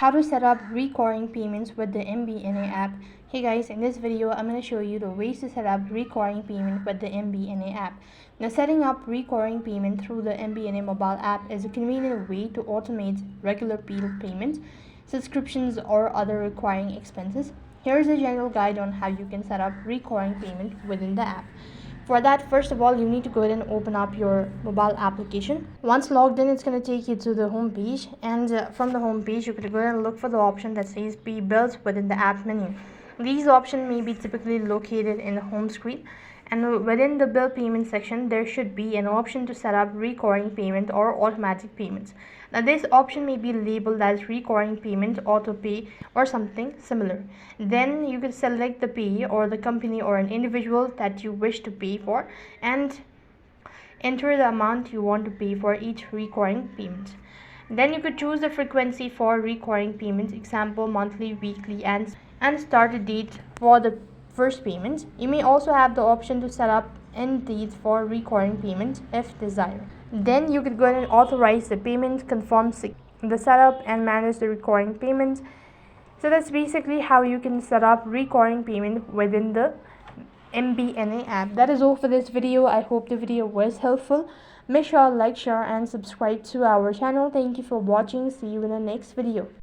How to set up recurring payments with the MBNA app. Hey guys, in this video I'm going to show you the ways to set up recurring payment with the MBNA app. Now, setting up recurring payment through the MBNA mobile app is a convenient way to automate regular bill payments, subscriptions, or other recurring expenses. Here is a general guide on how you can set up recurring payment within the app. For that, first of all, you need to go ahead and open up your mobile application. Once logged in, it's going to take you to the home page, and from the home page you can go ahead and look for the option that says pay bills within the app menu. These options may be typically located in the home screen, and within the bill payment section there should be an option to set up recurring payment or automatic payments. Now, this option may be labeled as recurring payment, auto pay, or something similar. Then you can select the payee or the company or an individual that you wish to pay for and enter the amount you want to pay for each recurring payment. Then you could choose the frequency for recurring payments, example monthly, weekly, and start a date for the first payment. You may also have the option to set up end dates for recurring payments if desired. Then you could go ahead and authorize the payment, confirm the setup, and manage the recurring payments. So that's basically how you can set up recurring payment within the MBNA app. That is all for this video. I hope the video was helpful. Make sure to like, share, and subscribe to our channel. Thank you for watching. See you in the next video.